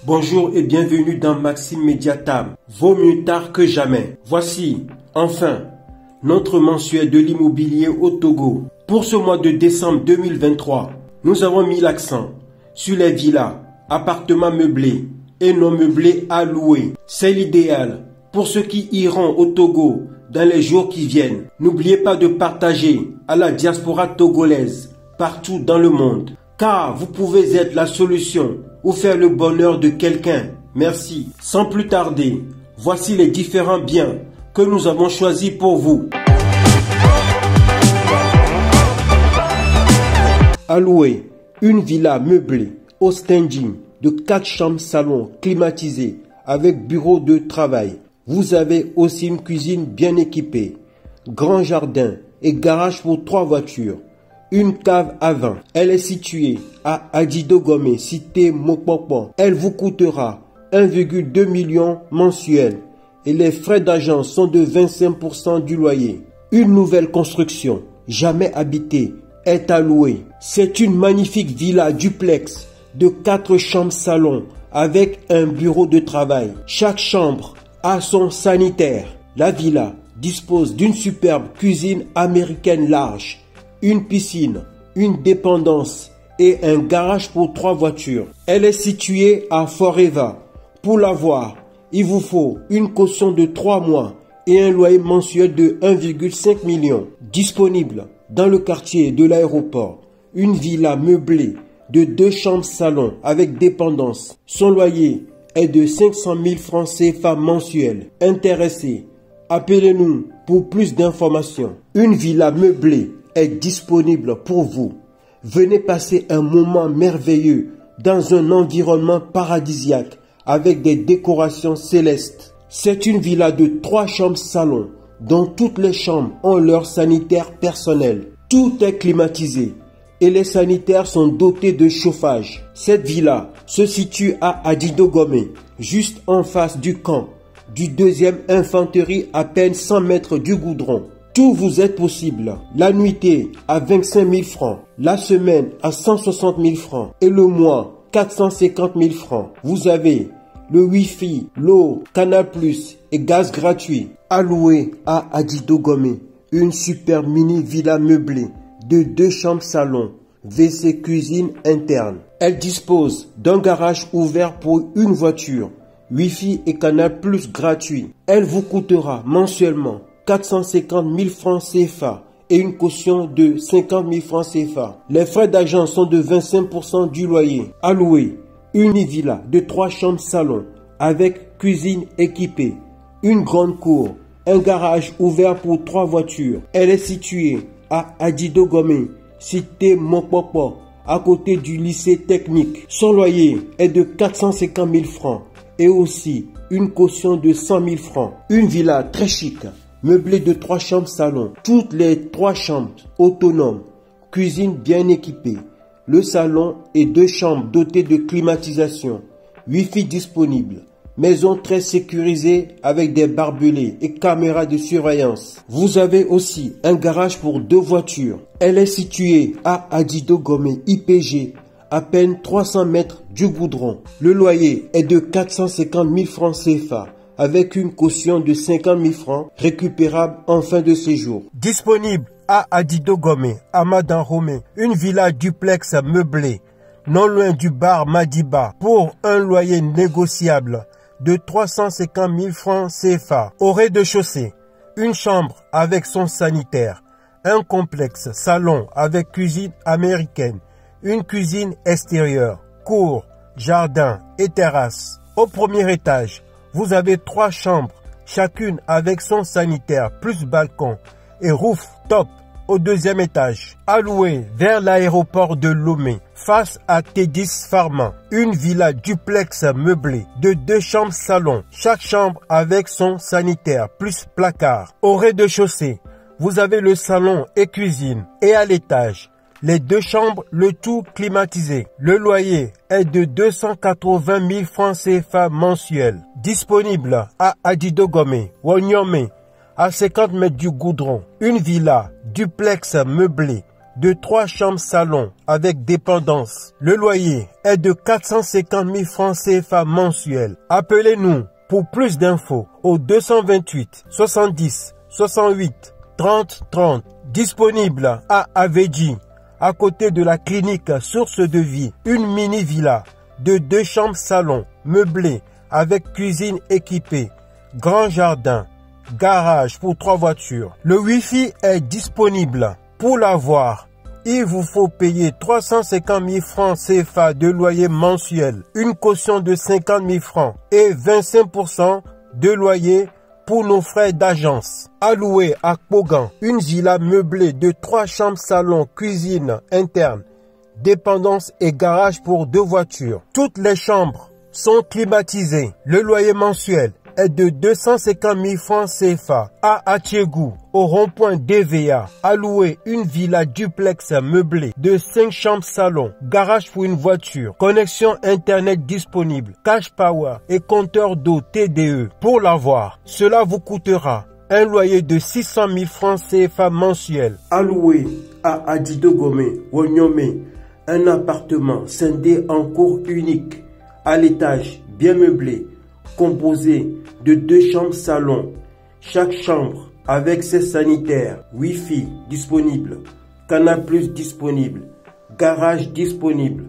Bonjour et bienvenue dans Maxime Mediatam. Vaut mieux tard que jamais. Voici, enfin, notre mensuel de l'immobilier au Togo. Pour ce mois de décembre 2023, nous avons mis l'accent sur les villas, appartements meublés et non meublés à louer. C'est l'idéal pour ceux qui iront au Togo dans les jours qui viennent. N'oubliez pas de partager à la diaspora togolaise partout dans le monde, car vous pouvez être la solution ou faire le bonheur de quelqu'un. Merci. Sans plus tarder, voici les différents biens que nous avons choisis pour vous. À louer, une villa meublée au standing de 4 chambres salon climatisées avec bureau de travail. Vous avez aussi une cuisine bien équipée, grand jardin et garage pour 3 voitures. Une cave à vin. Elle est située à Adidogomé, cité Mokpokpo. Elle vous coûtera 1,2 million mensuel et les frais d'agence sont de 25% du loyer. Une nouvelle construction, jamais habitée, est à louer. C'est une magnifique villa duplex de 4 chambres salon avec un bureau de travail. Chaque chambre a son sanitaire. La villa dispose d'une superbe cuisine américaine large, une piscine, une dépendance et un garage pour 3 voitures. Elle est située à Foreva. Pour l'avoir, il vous faut une caution de 3 mois et un loyer mensuel de 1,5 million. Disponible dans le quartier de l'aéroport, une villa meublée de 2 chambres salon avec dépendance. Son loyer est de 500 000 francs CFA mensuels. Intéressés, appelez-nous pour plus d'informations. Une villa meublée est disponible pour vous. Venez passer un moment merveilleux dans un environnement paradisiaque avec des décorations célestes. C'est une villa de 3 chambres salon dont toutes les chambres ont leur sanitaire personnel. Tout est climatisé et les sanitaires sont dotés de chauffage. Cette villa se situe à Adidogomé, juste en face du camp du 2e infanterie, à peine 100 mètres du goudron. Tout vous est possible. La nuitée à 25 000 francs, la semaine à 160 000 francs et le mois 450 000 francs. Vous avez le Wi-Fi, l'eau, Canal+, et gaz gratuit. À louer à Adidogomé, une super mini villa meublée de 2 chambres salon, WC cuisine interne. Elle dispose d'un garage ouvert pour une voiture, Wi-Fi et Canal+ gratuit. Elle vous coûtera mensuellement 450 000 francs CFA et une caution de 50 000 francs CFA. Les frais d'agence sont de 25% du loyer. À louer, une villa de 3 chambres salon avec cuisine équipée, une grande cour, un garage ouvert pour 3 voitures. Elle est située à Adidogomé, cité Mokpokpo, à côté du lycée technique. Son loyer est de 450 000 francs et aussi une caution de 100 000 francs. Une villa très chic, meublé de 3 chambres salon, toutes les 3 chambres autonomes, cuisine bien équipée, le salon et 2 chambres dotées de climatisation, Wi-Fi disponible, maison très sécurisée avec des barbelés et caméras de surveillance. Vous avez aussi un garage pour 2 voitures. Elle est située à Adidogomé IPG, à peine 300 mètres du goudron. Le loyer est de 450 000 francs CFA. Avec une caution de 50 000 francs récupérable en fin de séjour. Disponible à Adidogomé, à Madanromé, une villa duplex meublée, non loin du bar Madiba, pour un loyer négociable de 350 000 francs CFA. Au rez-de-chaussée, une chambre avec son sanitaire, un complexe salon avec cuisine américaine, une cuisine extérieure, cour, jardin et terrasse. Au premier étage, vous avez 3 chambres, chacune avec son sanitaire, plus balcon et rooftop au 2e étage. À louer vers l'aéroport de Lomé, face à T10 Pharma. Une villa duplex meublée de 2 chambres salon, chaque chambre avec son sanitaire, plus placard. Au rez-de-chaussée, vous avez le salon et cuisine. Et à l'étage, les 2 chambres, le tout climatisé. Le loyer est de 280 000 francs CFA mensuels. Disponible à Adidogomé, Wanyomé, à 50 mètres du goudron. Une villa duplex meublée de 3 chambres salon avec dépendance. Le loyer est de 450 000 francs CFA mensuels. Appelez-nous pour plus d'infos au 228 70 68 30 30. Disponible à Aveji, à côté de la clinique Source de Vie. Une mini-villa de 2 chambres salon meublée avec cuisine équipée, grand jardin, garage pour 3 voitures. Le Wi-Fi est disponible. Pour l'avoir, il vous faut payer 350 000 francs CFA de loyer mensuel, une caution de 50 000 francs et 25% de loyer pour nos frais d'agence. Alloué à Kogan, une villa meublée de 3 chambres salon, cuisine interne, dépendance et garage pour 2 voitures. Toutes les chambres sont climatisées. Le loyer mensuel est de 250 000 francs CFA. À Atchegou, au rond-point DVA, alloué une villa duplex meublée de 5 chambres salon, garage pour une voiture, connexion internet disponible, cash power et compteur d'eau TDE. Pour l'avoir, cela vous coûtera un loyer de 600 000 francs CFA mensuel. Alloué à Adido Gomé, Wonyome, un appartement scindé en cour unique, à l'étage, bien meublé, composé de 2 chambres salon, chaque chambre avec ses sanitaires, Wi-Fi disponible, Canal+ disponible, garage disponible,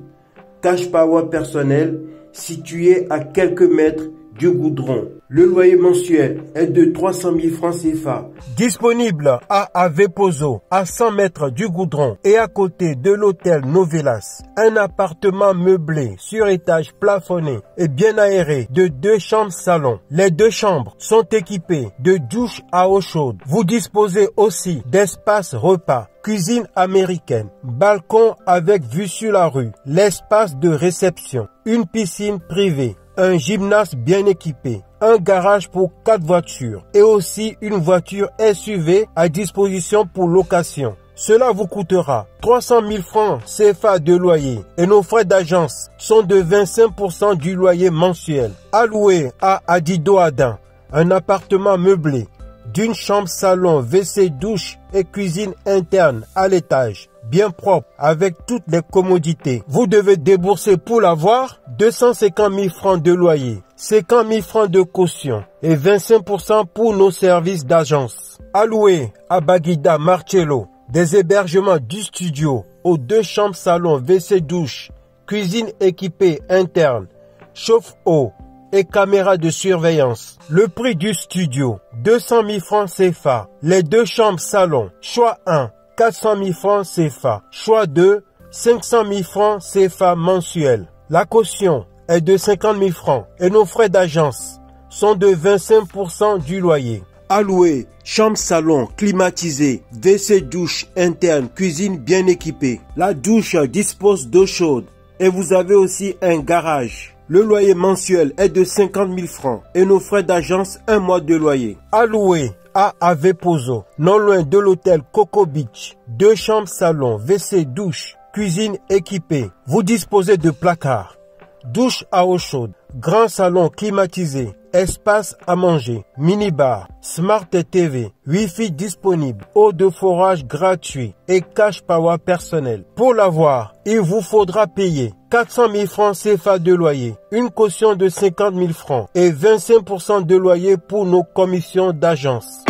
cash power personnel situé à quelques mètres du goudron. Le loyer mensuel est de 300 000 francs CFA. Disponible à Avepozo, à 100 mètres du goudron et à côté de l'hôtel Novelas. Un appartement meublé sur étage plafonné et bien aéré de 2 chambres salon. Les 2 chambres sont équipées de douche à eau chaude. Vous disposez aussi d'espace repas, cuisine américaine, balcon avec vue sur la rue, l'espace de réception, une piscine privée, un gymnase bien équipé, un garage pour 4 voitures et aussi une voiture SUV à disposition pour location. Cela vous coûtera 300 000 francs CFA de loyer et nos frais d'agence sont de 25% du loyer mensuel. Alloué à Adido Adam, un appartement meublé d'une chambre salon, WC, douche et cuisine interne à l'étage, bien propre avec toutes les commodités. Vous devez débourser pour l'avoir 250 000 francs de loyer, 50 000 francs de caution et 25% pour nos services d'agence. Alloué à Baguida Marcello, des hébergements du studio aux 2 chambres salon, WC, douche, cuisine équipée interne, chauffe-eau et caméra de surveillance. Le prix du studio, 200 000 francs CFA. Les 2 chambres salon, choix 1, 400 000 francs CFA. Choix 2, 500 000 francs CFA mensuels. La caution est de 50 000 francs et nos frais d'agence sont de 25% du loyer. Alloué, chambre salon climatisée, WC douche interne, cuisine bien équipée. La douche dispose d'eau chaude et vous avez aussi un garage. Le loyer mensuel est de 50 000 francs et nos frais d'agence 1 mois de loyer. Alloué à Avepozo, non loin de l'hôtel Coco Beach, 2 chambres salon, WC douche, cuisine équipée. Vous disposez de placards, douche à eau chaude, grand salon climatisé, espace à manger, minibar, Smart TV, Wi-Fi disponible, eau de forage gratuit et cash power personnel. Pour l'avoir, il vous faudra payer 400 000 francs CFA de loyer, une caution de 50 000 francs et 25% de loyer pour nos commissions d'agence.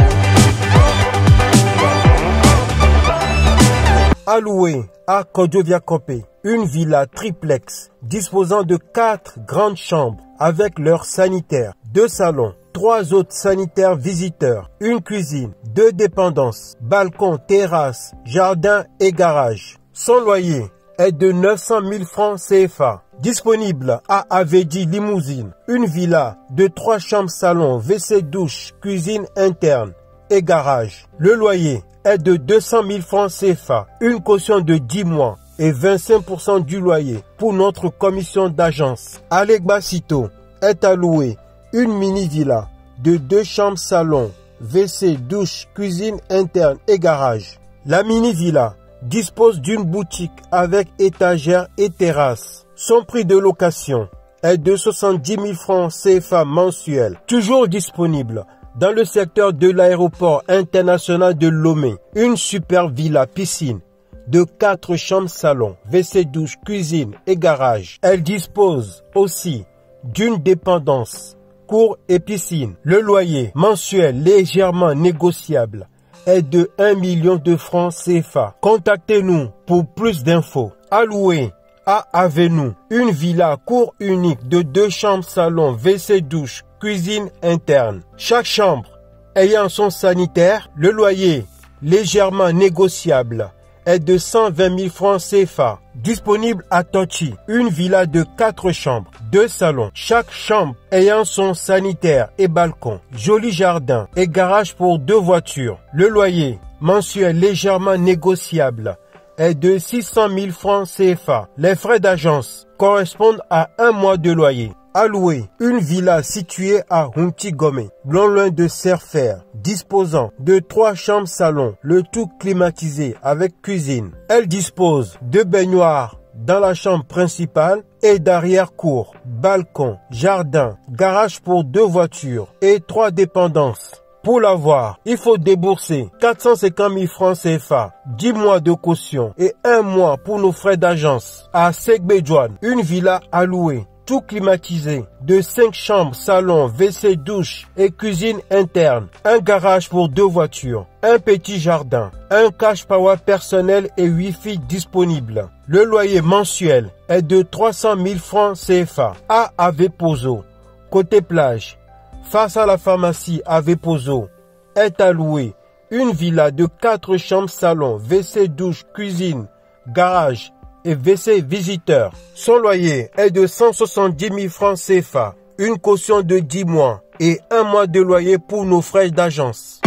Alloué à Kodjovia Kopé, une villa triplex disposant de 4 grandes chambres avec leurs sanitaires, 2 salons, 3 autres sanitaires visiteurs, une cuisine, 2 dépendances, balcon, terrasse, jardin et garage. Son loyer est de 900 000 francs CFA. Disponible à Aveji Limousine, une villa de 3 chambres salon, WC douche, cuisine interne et garage. Le loyer est de 200 000 francs CFA, une caution de 10 mois et 25% du loyer pour notre commission d'agence. Alegbasito est alloué une mini-villa de 2 chambres salon, WC, douche, cuisine interne et garage. La mini-villa dispose d'une boutique avec étagère et terrasse. Son prix de location est de 70 000 francs CFA mensuels. Toujours disponible dans le secteur de l'aéroport international de Lomé. Une super villa piscine, de 4 chambres salon, WC douche, cuisine et garage. Elle dispose aussi d'une dépendance, cour et piscine. Le loyer mensuel légèrement négociable est de 1 million de francs CFA. Contactez-nous pour plus d'infos. À louer à Avenue, une villa cour unique de 2 chambres salon, WC douche, cuisine interne. Chaque chambre ayant son sanitaire, le loyer légèrement négociable est de 120 000 francs CFA. Disponible à Tochi, une villa de 4 chambres, 2 salons, chaque chambre ayant son sanitaire et balcon, joli jardin et garage pour 2 voitures. Le loyer mensuel légèrement négociable est de 600 000 francs CFA. Les frais d'agence correspondent à 1 mois de loyer. À louer, une villa située à Huntigome, non loin de Serfer, disposant de 3 chambres salon, le tout climatisé avec cuisine. Elle dispose de baignoires dans la chambre principale et d'arrière-cour, balcon, jardin, garage pour 2 voitures et 3 dépendances. Pour l'avoir, il faut débourser 450 000 francs CFA, 10 mois de caution et 1 mois pour nos frais d'agence. À Segbedjouane, une villa à louer, tout climatisé, de 5 chambres, salon, WC, douche et cuisine interne, un garage pour 2 voitures, un petit jardin, un cash power personnel et Wi-Fi disponible. Le loyer mensuel est de 300 000 francs CFA. À Avepozo, côté plage, face à la pharmacie Avepozo, est à louer une villa de 4 chambres, salon, WC, douche, cuisine, garage et WC visiteur. Son loyer est de 170 000 francs CFA, une caution de 10 mois et 1 mois de loyer pour nos frais d'agence.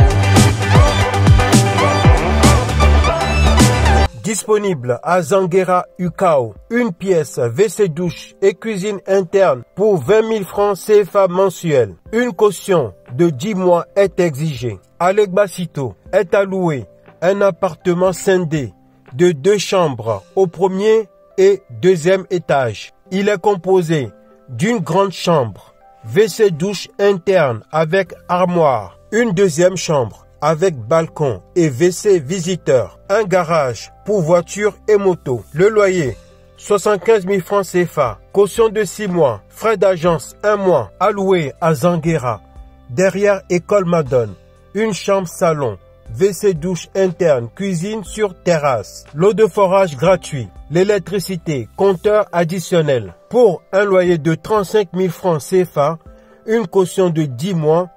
Disponible à Zanguera Ukao, une pièce, WC douche et cuisine interne pour 20 000 francs CFA mensuel. Une caution de 10 mois est exigée. À Legbasito est alloué un appartement scindé de 2 chambres au premier et deuxième étage. Il est composé d'une grande chambre, WC douche interne avec armoire, une deuxième chambre avec balcon et WC visiteur, un garage pour voitures et motos. Le loyer 75 000 francs CFA, caution de 6 mois, frais d'agence 1 mois, alloué à Zanguera, derrière école Madone, une chambre salon, WC douche interne, cuisine sur terrasse, l'eau de forage gratuit, l'électricité, compteur additionnel. Pour un loyer de 35 000 francs CFA, une caution de 10 mois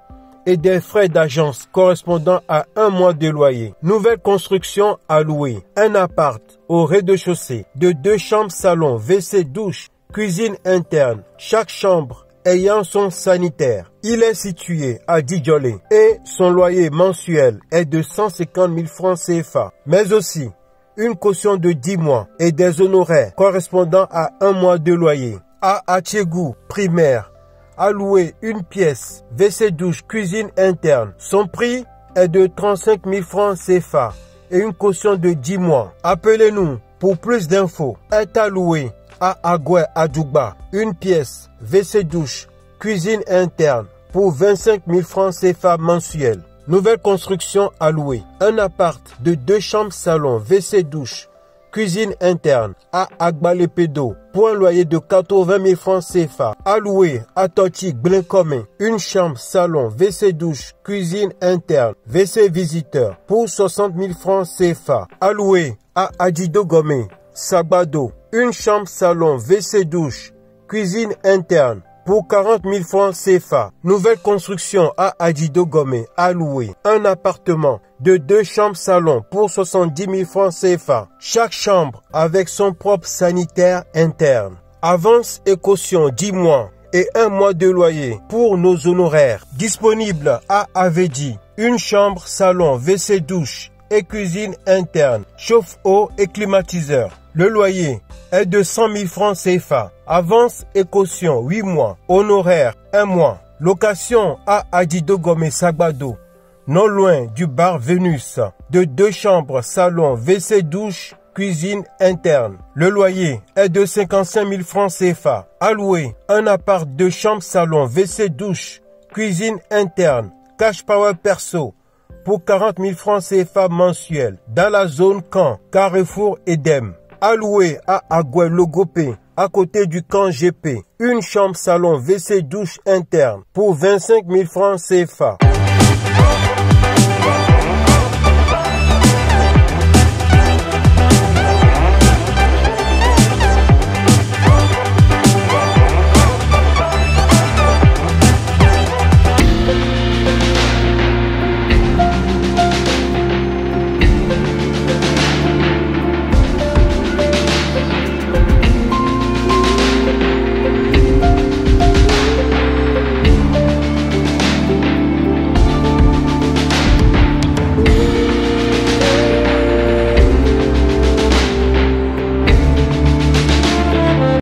et des frais d'agence correspondant à 1 mois de loyer. Nouvelle construction à louer. Un appart au rez-de-chaussée de 2 chambres salon, WC douche, cuisine interne, chaque chambre ayant son sanitaire. Il est situé à Djolé et son loyer mensuel est de 150 000 francs CFA, mais aussi une caution de 10 mois et des honoraires correspondant à 1 mois de loyer. À Atchegou, primaire, à louer une pièce, WC douche, cuisine interne. Son prix est de 35 000 francs CFA et une caution de 10 mois. Appelez-nous pour plus d'infos. Est à louer à Agoué Adjougba, une pièce, WC douche, cuisine interne pour 25 000 francs CFA mensuel. Nouvelle construction à louer. Un appart de 2 chambres salon, WC douche, cuisine interne à Agbalepedo pour un loyer de 80 000 francs CFA. À louer à Toti Blinkome, une chambre salon, WC douche, cuisine interne, WC visiteur pour 60 000 francs CFA. À louer à Adjidogome, Sabado, une chambre salon, WC douche, cuisine interne pour 40 000 francs CFA. Nouvelle construction à Adjidogome, à louer un appartement de 2 chambres salon pour 70 000 francs CFA. Chaque chambre avec son propre sanitaire interne. Avance et caution 10 mois et 1 mois de loyer pour nos honoraires. Disponible à Avedi, une chambre salon, WC douche et cuisine interne, chauffe-eau et climatiseur. Le loyer est de 100 000 francs CFA. Avance et caution 8 mois. Honoraire 1 mois. Location à Adjidogome Sagbado, non loin du bar Vénus, de 2 chambres, salon, WC douche, cuisine interne. Le loyer est de 55 000 francs CFA. À louer un appart de chambre, salon, WC douche, cuisine interne, cash power perso, pour 40 000 francs CFA mensuels dans la zone Camp, Carrefour Edem. Alloué à Agoué Logopé, à côté du camp GP. Une chambre salon WC douche interne pour 25 000 francs CFA.